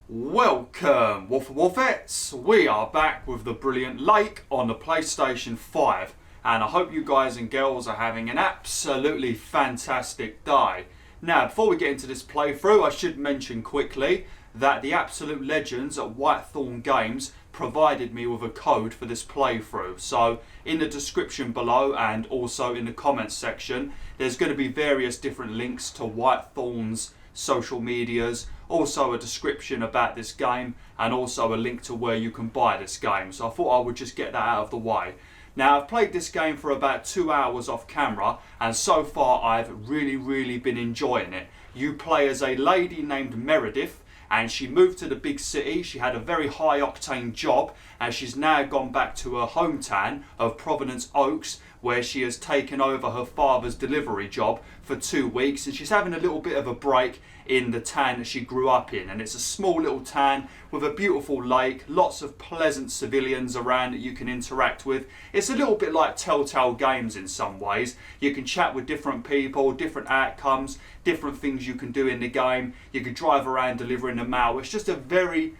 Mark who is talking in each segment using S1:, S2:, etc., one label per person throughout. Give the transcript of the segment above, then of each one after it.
S1: Welcome, WolfTheWolfettes. We are back with the brilliant Lake on the PlayStation 5, and I hope you guys and girls are having an absolutely fantastic day. Now, before we get into this playthrough, I should mention quickly that the absolute legends at Thorn Games provided me with a code for this playthrough. So in the description below and also in the comments section, there's going to be various different links to Thorn's social medias, also a description about this game, and also a link to where you can buy this game. So I thought I would just get that out of the way. Now, I've played this game for about 2 hours off camera, and so far I've really been enjoying it. You play as a lady named Meredith, and she moved to the big city. She had a very high octane job, and she's now gone back to her hometown of Providence Oaks, where she has taken over her father's delivery job for 2 weeks, and she's having a little bit of a break in the town that she grew up in. And it's a small little town with a beautiful lake, lots of pleasant civilians around that you can interact with. It's a little bit like Telltale Games in some ways. You can chat with different people, different outcomes, different things you can do in the game. You can drive around delivering the mail. It's just a very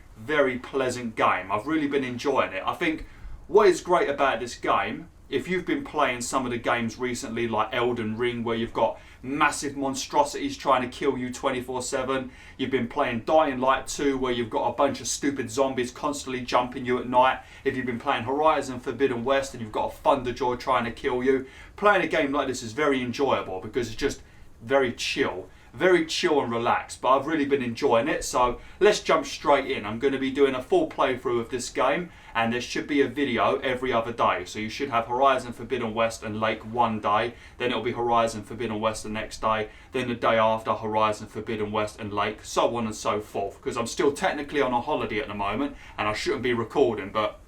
S1: pleasant game. I've really been enjoying it. I think what is great about this game, if you've been playing some of the games recently like Elden Ring, where you've got massive monstrosities trying to kill you 24/7, you've been playing Dying Light 2, where you've got a bunch of stupid zombies constantly jumping you at night, if you've been playing Horizon Forbidden West and you've got a Thunderjaw trying to kill you, playing a game like this is very enjoyable because it's just very chill and relaxed. But I've really been enjoying it, so let's jump straight in. I'm going to be doing a full playthrough of this game, and there should be a video every other day. So you should have Horizon Forbidden West and Lake one day, then it'll be Horizon Forbidden West the next day, then the day after Horizon Forbidden West and Lake, so on and so forth, because I'm still technically on a holiday at the moment and I shouldn't be recording, but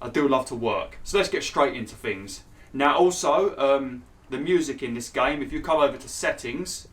S1: I do love to work. So let's get straight into things. Now also, the music in this game, if you come over to settings,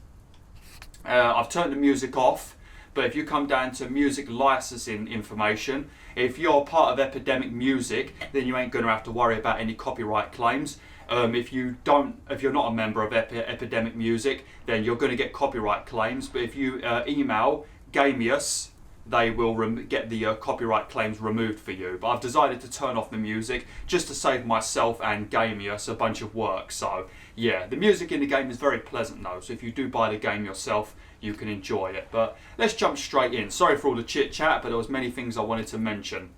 S1: I've turned the music off, but if you come down to music licensing information, if you're part of Epidemic Music, then you ain't going to have to worry about any copyright claims. If you're not a member of Epidemic Music, then you're going to get copyright claims. But if you email Gamious, they will get the copyright claims removed for you. But I've decided to turn off the music just to save myself and Gamious a bunch of work. So yeah, the music in the game is very pleasant though, so if you do buy the game yourself, you can enjoy it. But let's jump straight in. Sorry for all the chit chat, but there was many things I wanted to mention.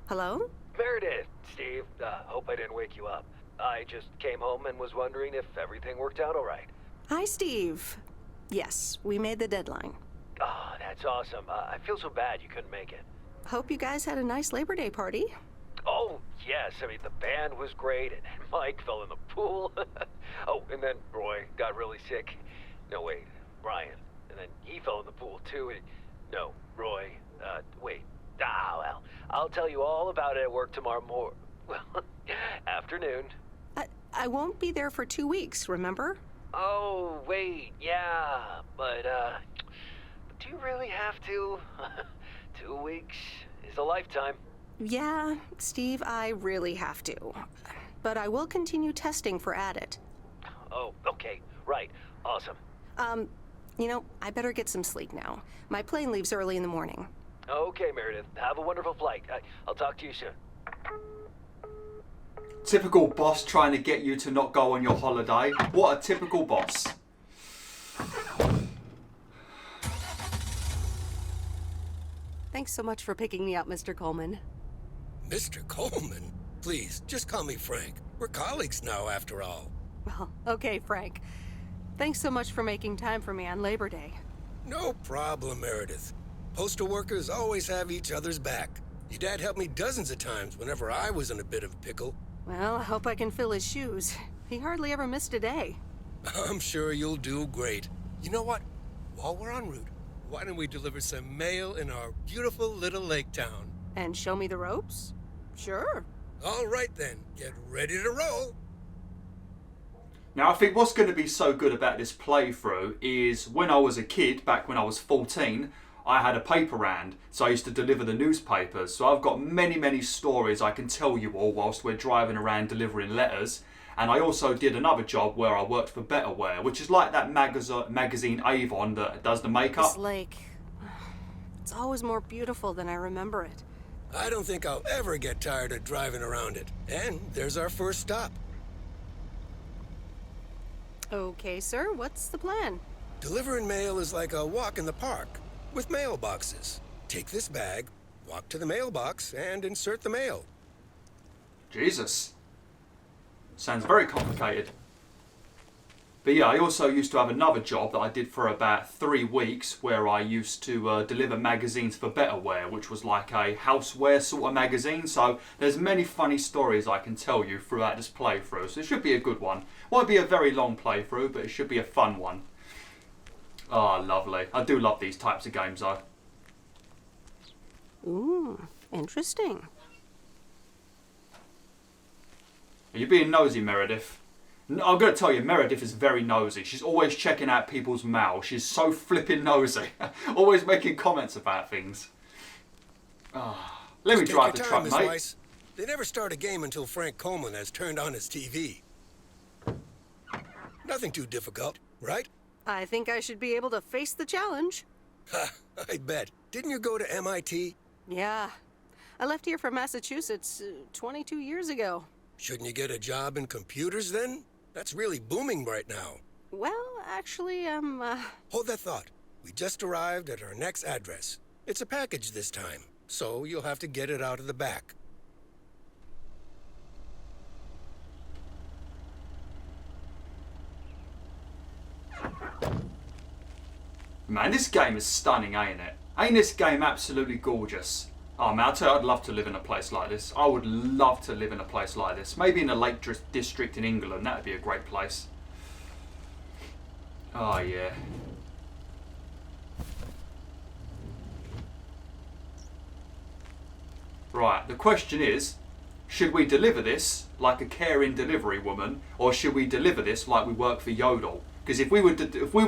S2: Hello?
S3: Meredith, Steve, hope I didn't wake you up. I just came home and was wondering if everything worked out all right.
S2: Hi, Steve. Yes, we made the deadline.
S3: Oh, that's awesome. I feel so bad you couldn't make it.
S2: Hope you guys had a nice Labor Day party.
S3: Oh, yes. I mean, the band was great, and Mike fell in the pool. Oh, and then Roy got really sick. No, wait, Brian. And then he fell in the pool, too. No, Roy. Wait. Well, I'll tell you all about it at work tomorrow afternoon.
S2: I won't be there for 2 weeks, remember?
S3: Oh, wait, yeah, but do you really have to? 2 weeks is a lifetime.
S2: Yeah, Steve, I really have to. But I will continue testing for Addit.
S3: Oh, okay, right, awesome.
S2: You know, I better get some sleep now. My plane leaves early in the morning.
S3: Okay, Meredith. Have a wonderful flight. I'll talk to you soon.
S1: Typical boss trying to get you to not go on your holiday. What a typical boss.
S2: Thanks so much for picking me up, Mr. Coleman.
S4: Mr. Coleman? Please, just call me Frank. We're colleagues now, after all.
S2: Well, okay, Frank. Thanks so much for making time for me on Labor Day.
S4: No problem, Meredith. Postal workers always have each other's back. Your dad helped me dozens of times whenever I was in a bit of a pickle.
S2: Well, I hope I can fill his shoes. He hardly ever missed a day.
S4: I'm sure you'll do great. You know what? While we're en route, why don't we deliver some mail in our beautiful little lake town?
S2: And show me the ropes? Sure.
S4: All right then, get ready to roll.
S1: Now, I think what's going to be so good about this playthrough is when I was a kid, back when I was 14, I had a paper round, so I used to deliver the newspapers. So I've got many stories I can tell you all whilst we're driving around delivering letters. And I also did another job where I worked for Betterware, which is like that magazine Avon that does the makeup.
S2: This lake, it's always more beautiful than I remember it.
S4: I don't think I'll ever get tired of driving around it. And there's our first stop.
S2: Okay, sir, what's the plan?
S4: Delivering mail is like a walk in the park, with mailboxes. Take this bag, walk to the mailbox, and insert the mail.
S1: Jesus. Sounds very complicated. But yeah, I also used to have another job that I did for about 3 weeks where I used to deliver magazines for Betterware, which was like a houseware sort of magazine. So there's many funny stories I can tell you throughout this playthrough. So it should be a good one. Won't be a very long playthrough, but it should be a fun one. Oh, lovely. I do love these types of games though.
S2: Ooh, interesting.
S1: Are you being nosy, Meredith? I'm going to tell you, Meredith is very nosy. She's always checking out people's mail. She's so flipping nosy. Always making comments about things. Let me drive the truck,
S4: Miss
S1: mate.
S4: Weiss. They never start a game until Frank Coleman has turned on his TV. Nothing too difficult, right?
S2: I think I should be able to face the challenge.
S4: Ha, I bet. Didn't you go to MIT?
S2: Yeah. I left here from Massachusetts 22 years ago.
S4: Shouldn't you get a job in computers then? That's really booming right now.
S2: Well, actually,
S4: Hold that thought. We just arrived at our next address. It's a package this time, so you'll have to get it out of the back.
S1: Man, this game is stunning, ain't it? Ain't this game absolutely gorgeous? Oh man, I'll tell you, I'd love to live in a place like this. I would love to live in a place like this. Maybe in a Lake District in England. That would be a great place. Oh yeah. Right, the question is, should we deliver this like a caring delivery woman, or should we deliver this like we work for Yodel? Because if we were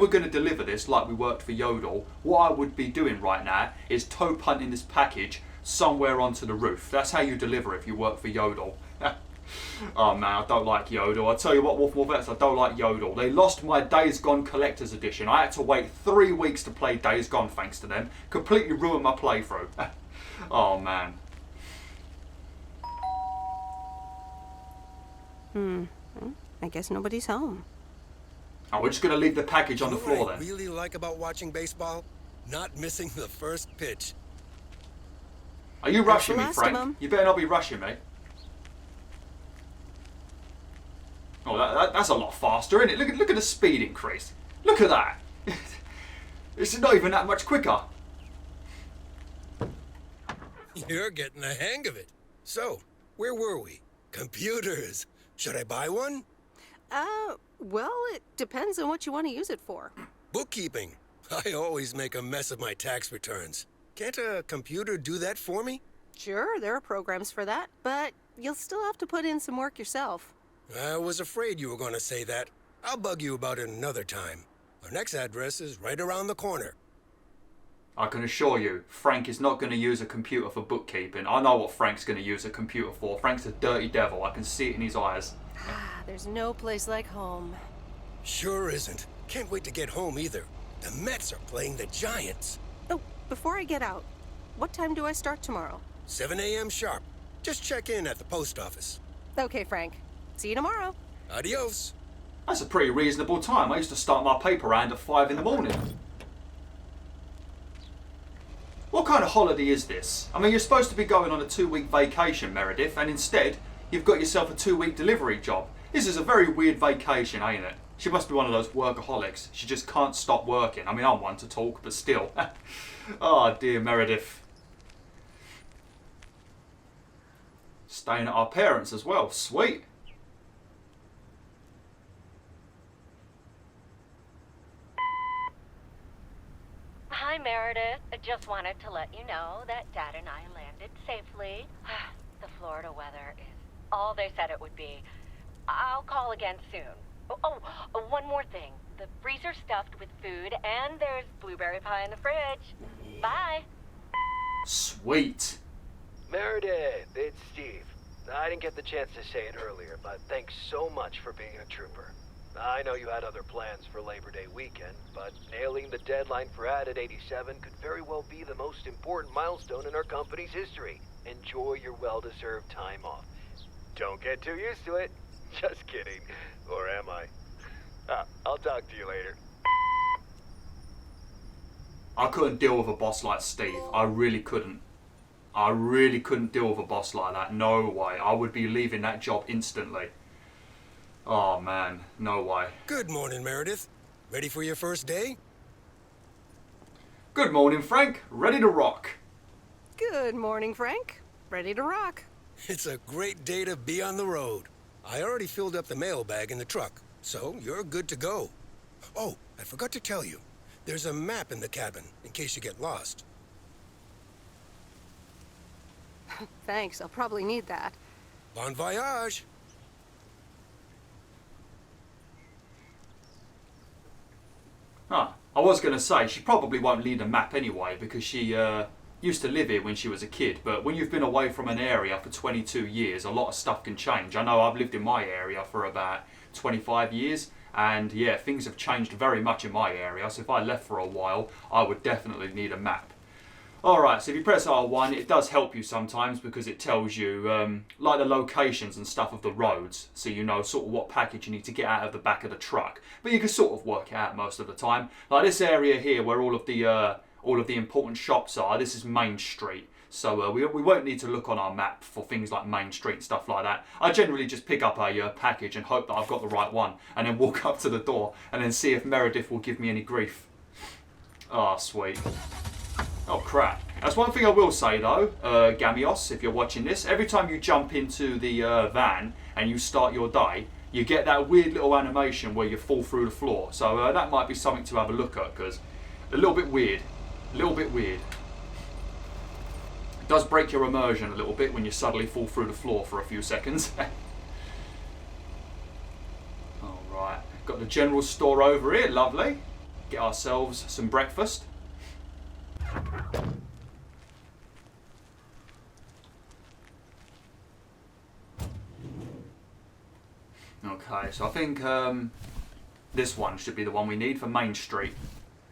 S1: going to deliver this like we worked for Yodel, what I would be doing right now is toe punting this package somewhere onto the roof. That's how you deliver if you work for Yodel. Oh man, I don't like Yodel. I tell you what, Wolf, I don't like Yodel. They lost my Days Gone Collector's Edition. I had to wait 3 weeks to play Days Gone thanks to them. Completely ruined my playthrough. Oh man.
S2: I guess nobody's home.
S1: Oh, we're just going to leave the package on the floor
S4: What I
S1: then.
S4: really like about watching baseball? Not missing the first pitch.
S1: Are you rushing me,
S2: That's the last of
S1: Frank?
S2: 'em.
S1: You better not be rushing me. Oh, that's a lot faster, isn't it? Look at the speed increase. Look at that. It's not even that much quicker.
S4: You're getting the hang of it. So, where were we? Computers. Should I buy one?
S2: Well, it depends on what you want to use it for.
S4: Bookkeeping. I always make a mess of my tax returns. Can't a computer do that for me?
S2: Sure, there are programs for that, but you'll still have to put in some work yourself.
S4: I was afraid you were going to say that. I'll bug you about it another time. Our next address is right around the corner.
S1: I can assure you, Frank is not going to use a computer for bookkeeping. I know what Frank's going to use a computer for. Frank's a dirty devil. I can see it in his eyes.
S2: There's no place like home.
S4: Sure isn't. Can't wait to get home either. The Mets are playing the Giants.
S2: Oh, before I get out, what time do I start tomorrow?
S4: 7 a.m. sharp. Just check in at the post office.
S2: Okay, Frank. See you tomorrow.
S4: Adios.
S1: That's a pretty reasonable time. I used to start my paper round at 5 in the morning. What kind of holiday is this? I mean, you're supposed to be going on a 2-week vacation, Meredith, and instead you've got yourself a 2-week delivery job. This is a very weird vacation, ain't it? She must be one of those workaholics. She just can't stop working. I mean, I'm one to talk, but still. Oh, dear Meredith. Staying at our parents' as well. Sweet.
S5: Hi, Meredith. I just wanted to let you know that Dad and I landed safely. The Florida weather is all they said it would be. I'll call again soon. One more thing. The freezer's stuffed with food, and there's blueberry pie in the fridge. Bye.
S1: Sweet.
S3: Meredith, it's Steve. I didn't get the chance to say it earlier, but thanks so much for being a trooper. I know you had other plans for Labor Day weekend, but nailing the deadline for Added 87 could very well be the most important milestone in our company's history. Enjoy your well-deserved time off. Don't get too used to it. Just kidding. Or am I? I'll talk to you later.
S1: I couldn't deal with a boss like Steve. I really couldn't. I really couldn't deal with a boss like that. No way. I would be leaving that job instantly. Oh man, no way.
S4: Good morning, Meredith. Ready for your first day?
S1: Good morning, Frank. Ready to rock.
S2: Good morning, Frank. Ready to rock.
S4: It's a great day to be on the road. I already filled up the mailbag in the truck, so you're good to go. Oh, I forgot to tell you. There's a map in the cabin, in case you get lost.
S2: Thanks, I'll probably need that.
S4: Bon voyage!
S1: Huh. I was going to say, she probably won't need a map anyway, because she used to live here when she was a kid, but when you've been away from an area for 22 years, a lot of stuff can change. I know I've lived in my area for about 25 years, and yeah, things have changed very much in my area, so if I left for a while, I would definitely need a map. Alright, so if you press R1, it does help you sometimes because it tells you like the locations and stuff of the roads, so you know sort of what package you need to get out of the back of the truck. But you can sort of work it out most of the time. Like this area here where all of the important shops are, this is Main Street. So we won't need to look on our map for things like Main Street and stuff like that. I generally just pick up a package and hope that I've got the right one, and then walk up to the door and then see if Meredith will give me any grief. Ah, sweet. Oh crap. That's one thing I will say though, Gamious, if you're watching this, every time you jump into the van and you start your day, you get that weird little animation where you fall through the floor. So that might be something to have a look at, because a little bit weird. A little bit weird. It does break your immersion a little bit when you suddenly fall through the floor for a few seconds. Alright, got the general store over here, lovely. Get ourselves some breakfast. Okay, so I think this one should be the one we need for Main Street.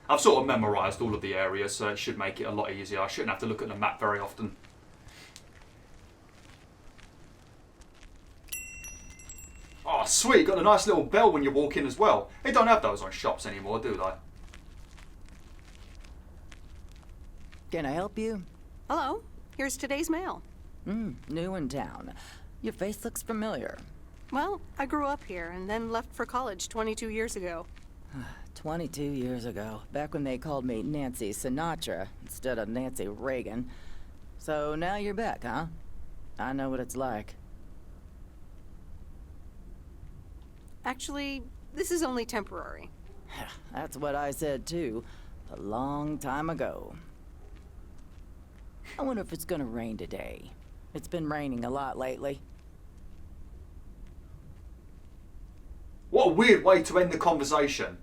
S1: I've sort of memorised all of the areas, so it should make it a lot easier. I shouldn't have to look at the map very often. Oh, sweet, got a nice little bell when you walk in as well. They don't have those on shops anymore, do they?
S6: Can I help you?
S2: Hello, here's today's mail.
S6: New in town. Your face looks familiar.
S2: Well, I grew up here and then left for college 22 years ago.
S6: 22 years ago, back when they called me Nancy Sinatra instead of Nancy Reagan. So now you're back, huh? I know what it's like.
S2: Actually, this is only temporary.
S6: That's what I said too, a long time ago. I wonder if it's gonna rain today. It's been raining a lot lately.
S1: What a weird way to end the conversation.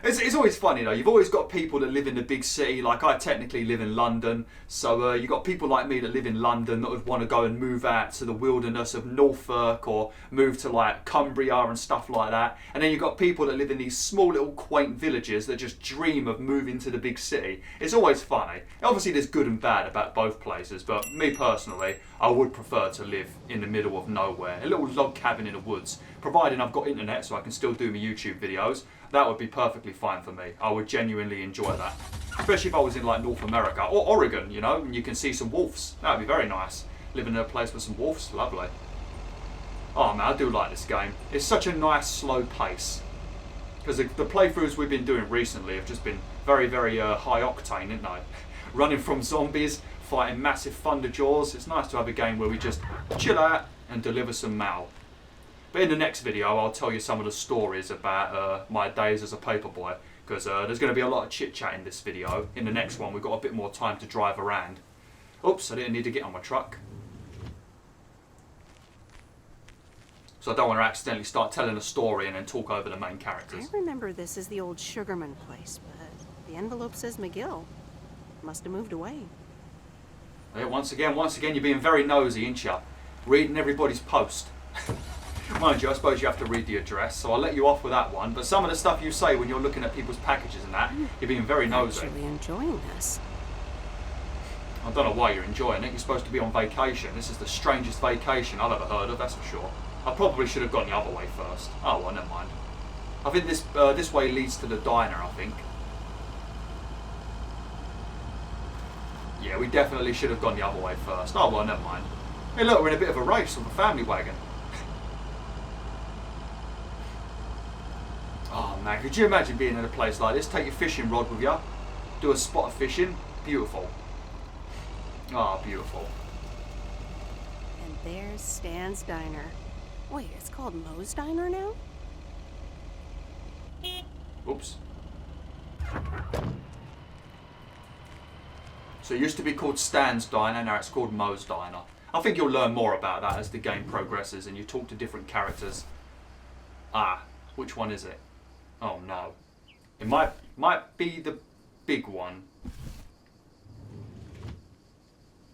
S1: It's always funny though, you've always got people that live in the big city, like I technically live in London, so you've got people like me that live in London that would want to go and move out to the wilderness of Norfolk or move to like Cumbria and stuff like that, and then you've got people that live in these small little quaint villages that just dream of moving to the big city. It's always funny. Obviously there's good and bad about both places, but me personally, I would prefer to live in the middle of nowhere, a little log cabin in the woods, providing I've got internet so I can still do my YouTube videos. That would be perfectly fine for me. I would genuinely enjoy that. Especially if I was in like North America or Oregon, you know, and you can see some wolves. That'd be very nice. Living in a place with some wolves, lovely. Oh man, I do like this game. It's such a nice slow pace. Because the playthroughs we've been doing recently have just been very, very high octane, isn't they? Running from zombies, fighting massive thunder jaws. It's nice to have a game where we just chill out and deliver some mail. But in the next video, I'll tell you some of the stories about my days as a paperboy. Because there's going to be a lot of chit-chat in this video. In the next one, we've got a bit more time to drive around. Oops, I didn't need to get on my truck. So I don't want to accidentally start telling a story and then talk over the main characters.
S2: I remember this as the old Sugarman place, but the envelope says McGill. Must have moved away.
S1: Yeah, once again, you're being very nosy, ain't you? Reading everybody's post. Mind you, I suppose you have to read the address, so I'll let you off with that one. But some of the stuff you say when you're looking at people's packages and that, you're being very nosy.
S2: I'm actually enjoying this.
S1: I don't know why you're enjoying it. You're supposed to be on vacation. This is the strangest vacation I've ever heard of, that's for sure. I probably should have gone the other way first. Oh well, never mind. I think this way leads to the diner, I think. Yeah, we definitely should have gone the other way first. Oh well, never mind. Hey look, we're in a bit of a race with a family wagon. Oh man, could you imagine being in a place like this? Take your fishing rod with you, do a spot of fishing. Beautiful. Ah, oh, beautiful.
S2: And there's Stan's Diner. Wait, it's called Moe's Diner now?
S1: Oops. So it used to be called Stan's Diner, now it's called Moe's Diner. I think you'll learn more about that as the game progresses and you talk to different characters. Ah, which one is it? Oh no. It might be the big one.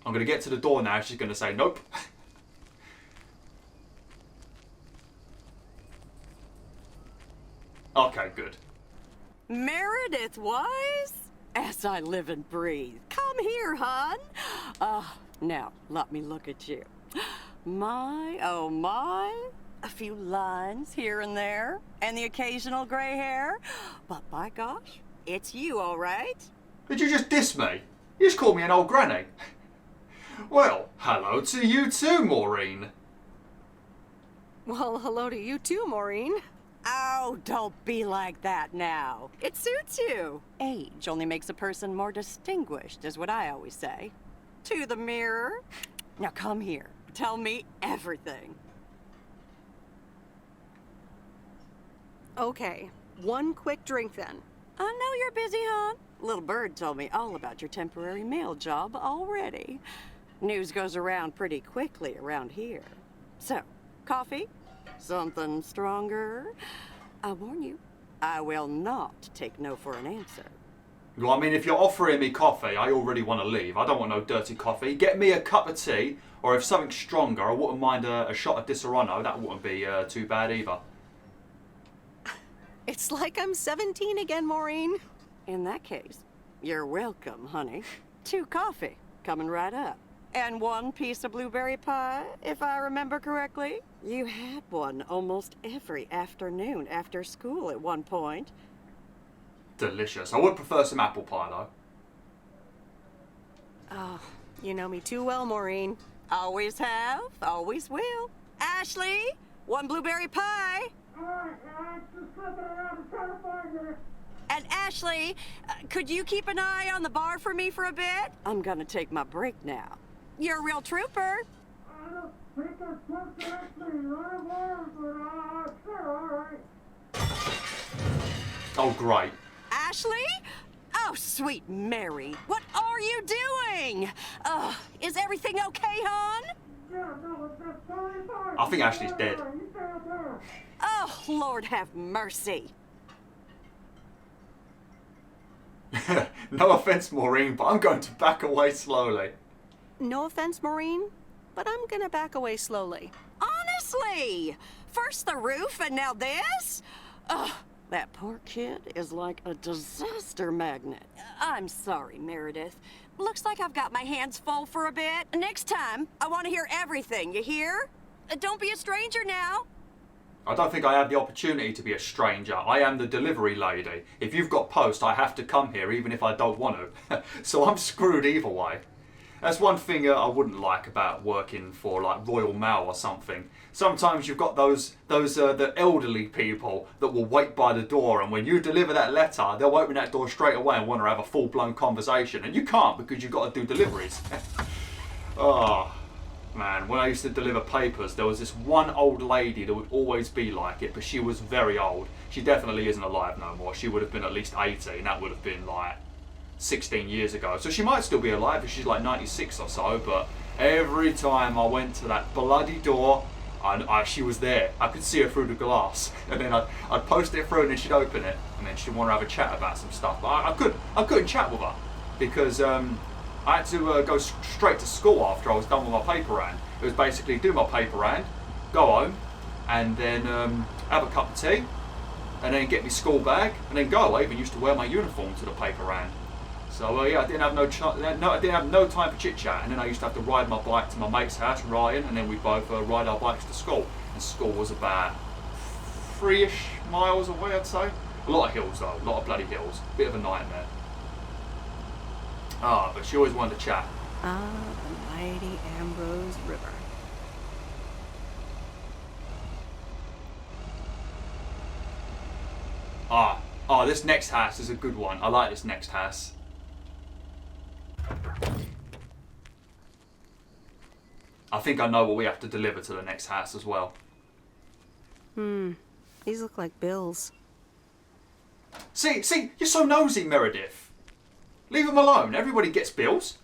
S1: I'm going to get to the door now, she's going to say nope. Okay, good.
S7: Meredith Weiss? As I live and breathe. Come here, hon. Now, let me look at you. My, oh my. A few lines here and there, and the occasional gray hair. But by gosh, it's you, all right?
S1: Did you just diss me? You just called me an old granny. Well, hello to you too, Maureen.
S2: Well, hello to you too, Maureen.
S7: Oh, don't be like that now. It suits you. Age only makes a person more distinguished, is what I always say. To the mirror. Now come here. Tell me everything.
S2: Okay, one quick drink then.
S7: I know you're busy, hon. Little Bird told me all about your temporary mail job already. News goes around pretty quickly around here. So, coffee? Something stronger? I warn you, I will not take no for an answer.
S1: Well, I mean, if you're offering me coffee, I already want to leave. I don't want no dirty coffee. Get me a cup of tea, or if something stronger, I wouldn't mind a shot of Disaronno. That wouldn't be too bad either.
S2: It's like I'm 17 again, Maureen.
S7: In that case, you're welcome, honey. 2 coffee, coming right up. And 1 piece of blueberry pie, if I remember correctly. You had one almost every afternoon after school at one point.
S1: Delicious. I would prefer some apple pie, though.
S2: Oh, you know me too well, Maureen.
S7: Always have, always will. Ashley, 1 blueberry pie. And Ashley, could you keep an eye on the bar for me for a bit? I'm gonna take my break now. You're a real trooper.
S1: Oh, great.
S7: Ashley? Oh, sweet Mary, what are you doing? Is everything okay, hon?
S1: I think Ashley's dead.
S7: Oh, Lord have mercy.
S1: No offense, Maureen, but I'm going to back away slowly.
S2: No offense, Maureen, but I'm gonna back away slowly.
S7: Honestly, first the roof and now this? Ugh, that poor kid is like a disaster magnet. I'm sorry, Meredith. Looks like I've got my hands full for a bit. Next time, I want to hear everything, you hear? Don't be a stranger now.
S1: I don't think I have the opportunity to be a stranger. I am the delivery lady. If you've got post, I have to come here even if I don't want to. So I'm screwed either way. That's one thing I wouldn't like about working for like Royal Mail or something. Sometimes you've got the elderly people that will wait by the door, and when you deliver that letter, they'll open that door straight away and want to have a full-blown conversation, and you can't because you've got to do deliveries. Oh man, when I used to deliver papers, there was this one old lady that would always be like it, but she was very old. She definitely isn't alive no more. She would have been at least 80, and that would have been like 16 years ago. So she might still be alive if she's like 96 or so, but every time I went to that bloody door, she was there. I could see her through the glass, and then I'd post it through, and then she'd open it, and then she'd want to have a chat about some stuff. But I couldn't chat with her because I had to go straight to school after I was done with my paper round. It was basically do my paper round, go home, and then have a cup of tea, and then get my school bag, and then go. I even used to wear my uniform to the paper round. So yeah, I didn't have no time for chit chat, and then I used to have to ride my bike to my mate's house, Ryan, and then we'd both ride our bikes to school. And school was about 3-ish miles away, I'd say. A lot of hills though, a lot of bloody hills. Bit of a nightmare. But she always wanted to chat.
S2: Ah, the mighty Ambrose River.
S1: This next house is a good one. I like this next house. I think I know what we have to deliver to the next house as well.
S2: These look like bills.
S1: See, you're so nosy, Meredith. Leave them alone. Everybody gets bills.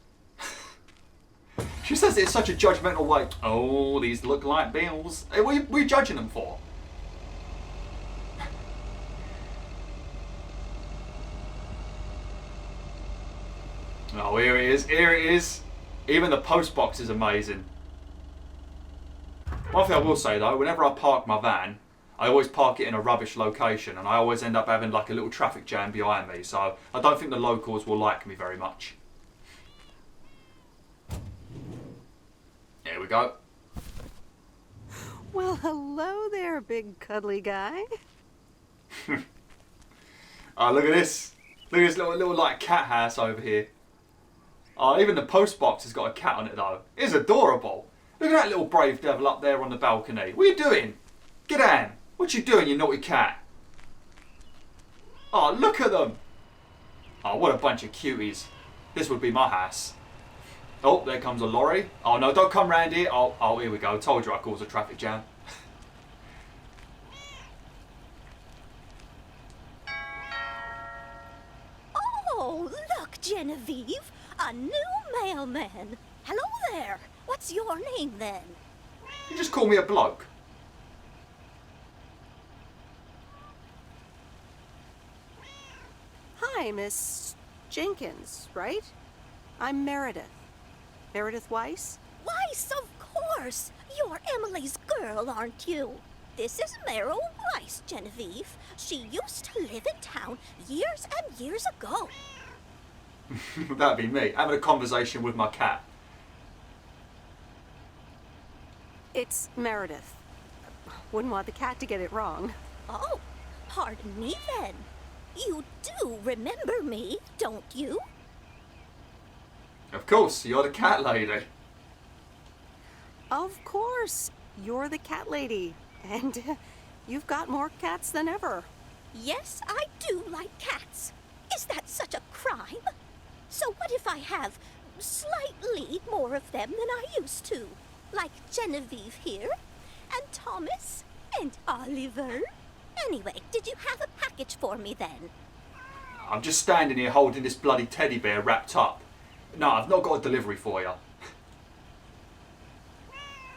S1: She says it in such a judgmental way. Oh, these look like bills. Hey, what are you judging them for? Oh, here it is. Here it is. Even the post box is amazing. One thing I will say though, whenever I park my van, I always park it in a rubbish location, and I always end up having like a little traffic jam behind me, so I don't think the locals will like me very much. Here we go.
S2: Well, hello there, big cuddly guy.
S1: Oh, look at this. Look at this little like cat house over here. Oh, even the post box has got a cat on it though. It's adorable. Look at that little brave devil up there on the balcony. What are you doing? Get down. What you doing, you naughty cat? Oh, look at them. Oh, what a bunch of cuties. This would be my house. Oh, there comes a lorry. Oh no, don't come round here. Oh, here we go. Told you I caused a traffic jam.
S8: Oh, look, Genevieve. A new mailman. Hello there. What's your name then?
S1: You just call me a bloke.
S2: Hi, Miss Jenkins, right? I'm Meredith. Meredith Weiss?
S8: Weiss, of course. You're Emily's girl, aren't you? This is Meryl Weiss, Genevieve. She used to live in town years and years ago.
S1: That'd be me, having a conversation with my cat.
S2: It's Meredith. Wouldn't want the cat to get it wrong.
S8: Oh, pardon me then. You do remember me, don't you?
S1: Of course, you're the cat lady.
S2: Of course, you're the cat lady. And you've got more cats than ever.
S8: Yes, I do like cats. Is that such a crime? So what if I have slightly more of them than I used to? Like Genevieve here, and Thomas, and Oliver. Anyway, did you have a package for me then?
S1: I'm just standing here holding this bloody teddy bear wrapped up. No, I've not got a delivery for you.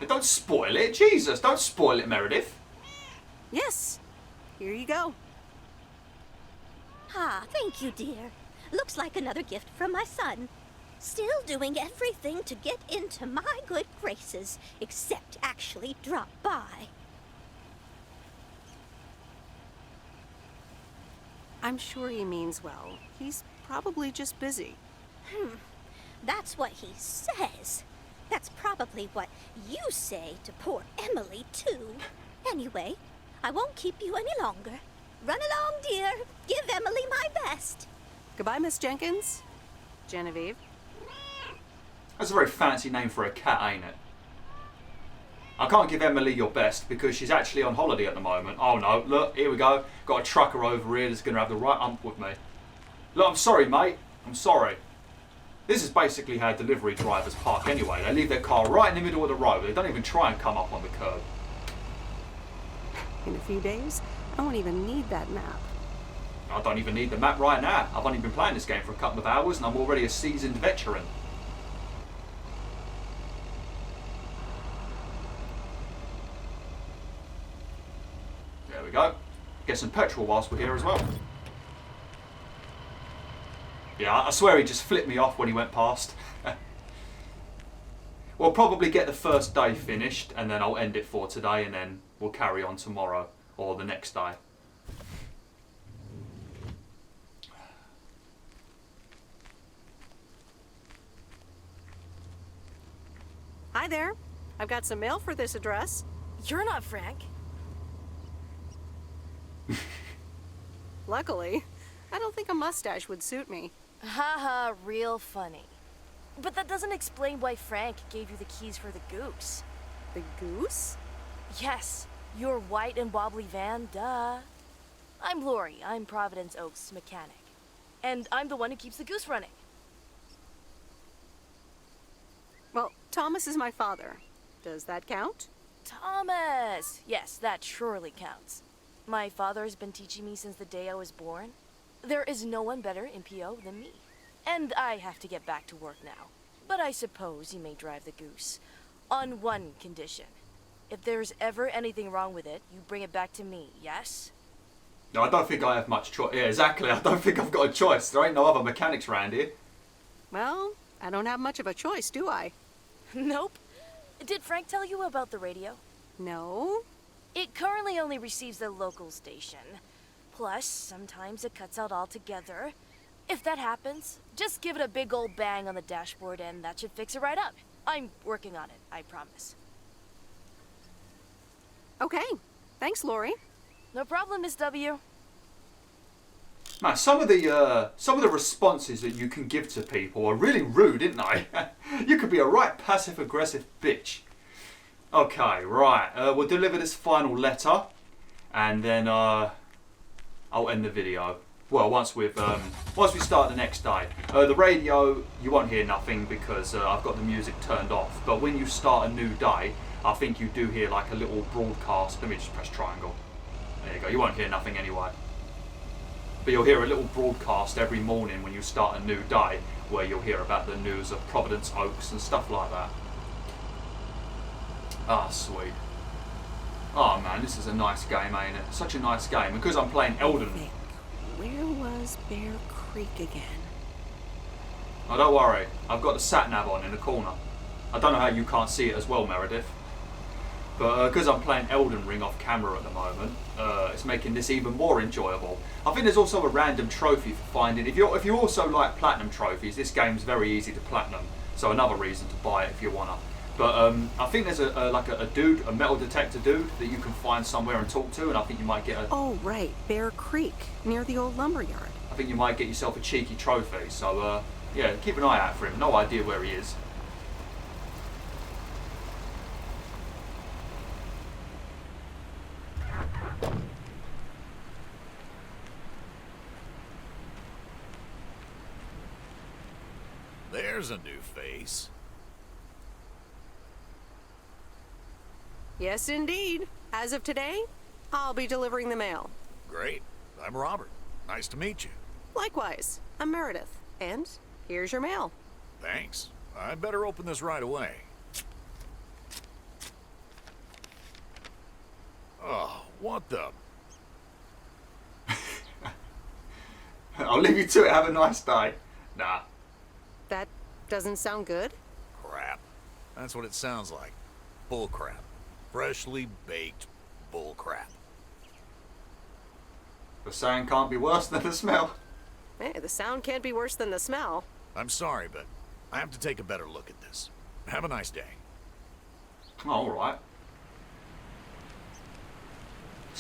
S1: Don't spoil it. Jesus, don't spoil it, Meredith.
S2: Yes, here you go.
S8: Ah, thank you, dear. Looks like another gift from my son. Still doing everything to get into my good graces, except actually drop by.
S2: I'm sure he means well. He's probably just busy.
S8: That's what he says. That's probably what you say to poor Emily, too. Anyway, I won't keep you any longer. Run along, dear. Give Emily my best.
S2: Goodbye, Miss Jenkins. Genevieve.
S1: That's a very fancy name for a cat, ain't it? I can't give Emily your best because she's actually on holiday at the moment. Oh no, look, here we go. Got a trucker over here that's going to have the right ump with me. Look, I'm sorry, mate. I'm sorry. This is basically how delivery drivers park anyway. They leave their car right in the middle of the road. They don't even try and come up on the curb.
S2: In a few days, I won't even need that map.
S1: I don't even need the map right now. I've only been playing this game for a couple of hours and I'm already a seasoned veteran. There we go. Get some petrol whilst we're here as well. Yeah, I swear he just flipped me off when he went past. We'll probably get the first day finished and then I'll end it for today and then we'll carry on tomorrow or the next day.
S2: Hi there. I've got some mail for this address.
S9: You're not Frank.
S2: Luckily, I don't think a mustache would suit me.
S9: Haha, real funny. But that doesn't explain why Frank gave you the keys for the goose.
S2: The goose?
S9: Yes, your white and wobbly van, duh. I'm Lori, I'm Providence Oaks' mechanic. And I'm the one who keeps the goose running.
S2: Well, Thomas is my father. Does that count?
S9: Thomas! Yes, that surely counts. My father has been teaching me since the day I was born. There is no one better in PO than me. And I have to get back to work now. But I suppose you may drive the goose. On one condition. If there's ever anything wrong with it, you bring it back to me, yes?
S1: No, I don't think I have much choice. Yeah, exactly. I don't think I've got a choice. There ain't no other mechanics around here.
S2: Well, I don't have much of a choice, do I?
S9: Nope. Did Frank tell you about the radio?
S2: No.
S9: It currently only receives the local station. Plus, sometimes it cuts out altogether. If that happens, just give it a big old bang on the dashboard and that should fix it right up. I'm working on it, I promise.
S2: Okay. Thanks, Lori.
S9: No problem, Miss W.
S1: Man, some of the responses that you can give to people are really rude, isn't they? You could be a right passive-aggressive bitch. Okay, right. We'll deliver this final letter, and then I'll end the video. Well, once we start the next day. The radio, you won't hear nothing because I've got the music turned off. But when you start a new day, I think you do hear like a little broadcast. Let me just press triangle. There you go. You won't hear nothing anyway. But you'll hear a little broadcast every morning when you start a new day where you'll hear about the news of Providence Oaks and stuff like that. Ah, sweet. Oh man, this is a nice game, ain't it? Such a nice game. Because I'm playing Elden.
S2: Where was Bear Creek again?
S1: Oh, don't worry. I've got the sat-nav on in the corner. I don't know how you can't see it as well, Meredith. But because I'm playing Elden Ring off camera at the moment, it's making this even more enjoyable. I think there's also a random trophy for finding. If you also like platinum trophies, this game's very easy to platinum. So another reason to buy it if you wanna. But I think there's a metal detector dude that you can find somewhere and talk to, and I think you might get a.
S2: Oh right, Bear Creek near the old lumber yard.
S1: I think you might get yourself a cheeky trophy. So yeah, keep an eye out for him. No idea where he is.
S10: There's a new face.
S2: Yes, indeed. As of today, I'll be delivering the mail.
S10: Great. I'm Robert. Nice to meet you.
S2: Likewise, I'm Meredith. And here's your mail.
S10: Thanks. I better open this right away. Oh, what the...
S1: I'll leave you to it. Have a nice day. Nah.
S2: That doesn't sound good.
S10: Crap. That's what it sounds like. Bull crap. Freshly baked bull crap.
S1: The sound can't be worse than the smell.
S2: Hey, the sound can't be worse than the smell.
S10: I'm sorry, but I have to take a better look at this. Have a nice day.
S1: Oh, all right.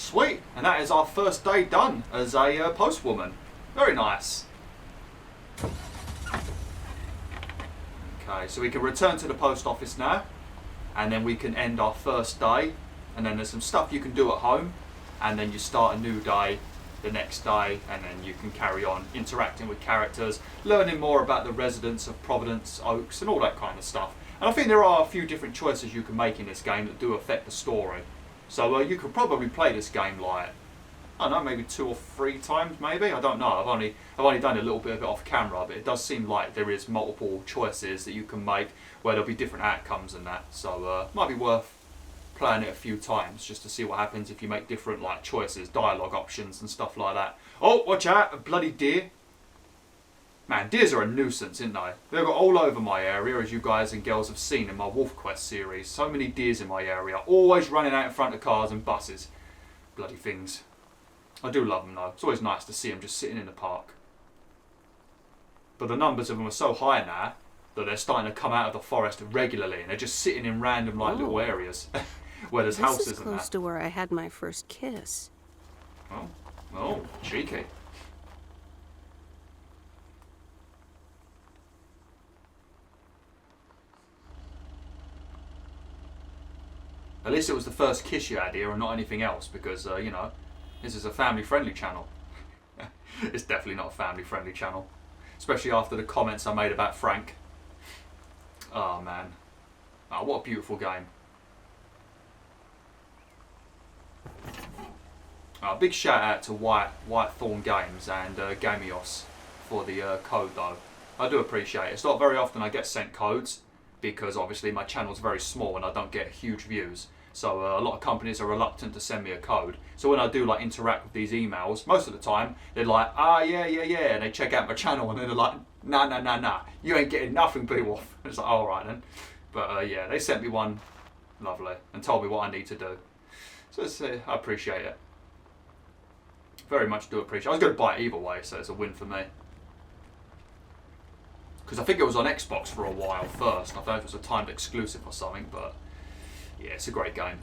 S1: Sweet, and that is our first day done as a postwoman. Very nice. Okay, so we can return to the post office now, and then we can end our first day, and then there's some stuff you can do at home, and then you start a new day the next day, and then you can carry on interacting with characters, learning more about the residents of Providence Oaks and all that kind of stuff. And I think there are a few different choices you can make in this game that do affect the story. So you could probably play this game like, I don't know, maybe 2 or 3 times maybe, I don't know. I've only done a little bit of it off camera, but it does seem like there is multiple choices that you can make where there'll be different outcomes and that. So might be worth playing it a few times just to see what happens if you make different like choices, dialogue options and stuff like that. Oh, watch out, a bloody deer. Man, deers are a nuisance, aren't they? They've got all over my area, as you guys and girls have seen in my Wolf Quest series. So many deers in my area, always running out in front of cars and buses. Bloody things. I do love them though. It's always nice to see them just sitting in the park. But the numbers of them are so high now that they're starting to come out of the forest regularly, and they're just sitting in random like little areas where there's houses and that.
S2: This is close to where I had my first kiss.
S1: Oh, cheeky. At least it was the first kiss you had here and not anything else, because, you know, this is a family-friendly channel. It's definitely not a family-friendly channel. Especially after the comments I made about Frank. Oh, man. Oh, what a beautiful game. Big shout out to Thorn Games and Gamious for the code, though. I do appreciate it. It's not very often I get sent codes, because obviously my channel's very small and I don't get huge views. So a lot of companies are reluctant to send me a code. So when I do like interact with these emails, most of the time they're like, yeah, and they check out my channel and then they're like, nah, you ain't getting nothing, BwolfTheWolf. It's like, alright then. But yeah, they sent me one, lovely, and told me what I need to do. So I appreciate it. Very much do appreciate it. I was going to buy it either way, so it's a win for me. Because I think it was on Xbox for a while first. I don't know if it was a timed exclusive or something, but yeah, it's a great game.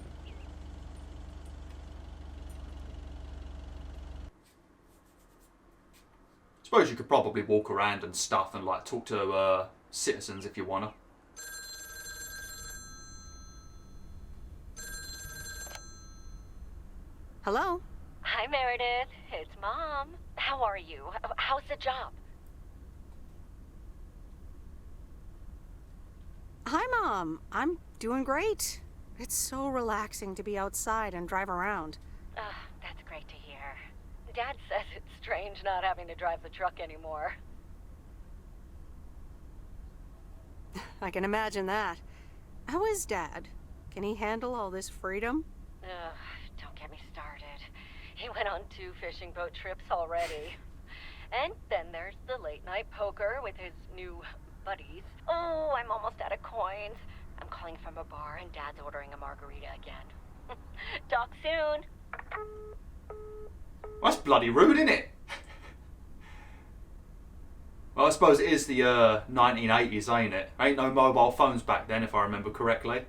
S1: Suppose you could probably walk around and stuff and like talk to citizens if you wanna.
S2: Hello?
S5: Hi, Meredith. It's Mom. How are you? How's the job?
S2: Hi, Mom. I'm doing great. It's so relaxing to be outside and drive around.
S5: That's great to hear. Dad says it's strange not having to drive the truck anymore.
S2: I can imagine that. How is Dad? Can he handle all this freedom?
S5: Don't get me started. He went on 2 fishing boat trips already. And then there's the late night poker with his new buddies. Oh, I'm almost out of coins. I'm calling from a bar and Dad's ordering a margarita again. Talk soon.
S1: Well, that's bloody rude, isn't it? Well, I suppose it is the 1980s, ain't it? Ain't no mobile phones back then, if I remember correctly.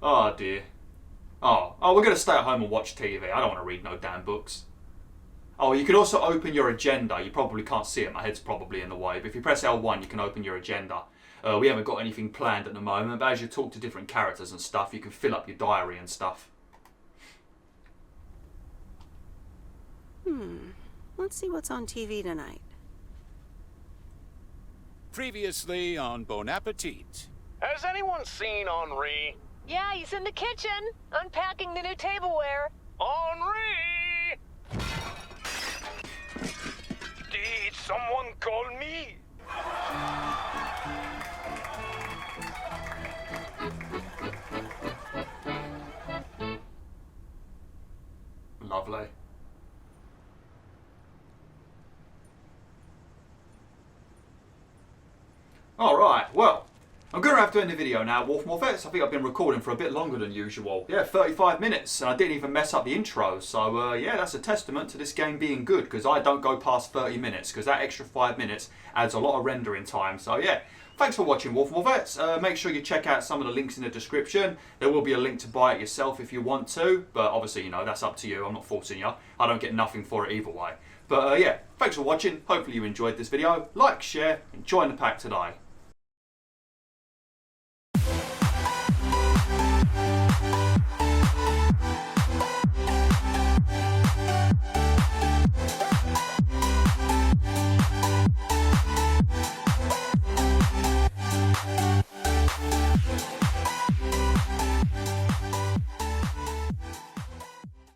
S1: Oh dear. Oh, we're going to stay at home and watch TV. I don't want to read no damn books. Oh, you can also open your agenda. You probably can't see it. My head's probably in the way. But if you press L1, you can open your agenda. We haven't got anything planned at the moment, but as you talk to different characters and stuff, you can fill up your diary and stuff.
S2: Let's see what's on TV tonight.
S11: Previously on Bon Appetit.
S12: Has anyone seen Henri?
S9: Yeah, he's in the kitchen, unpacking the new tableware.
S12: Henri! Did someone call me?
S1: Lovely. Alright, well, I'm going to have to end the video now, WolfTheWolf. I think I've been recording for a bit longer than usual. Yeah, 35 minutes, and I didn't even mess up the intro. So, yeah, that's a testament to this game being good, because I don't go past 30 minutes, because that extra 5 minutes adds a lot of rendering time. So, yeah, thanks for watching, WolfTheWolf. Make sure you check out some of the links in the description. There will be a link to buy it yourself if you want to, but obviously, you know, that's up to you. I'm not forcing you. I don't get nothing for it either way. But, yeah, thanks for watching. Hopefully you enjoyed this video. Like, share, and join the pack today.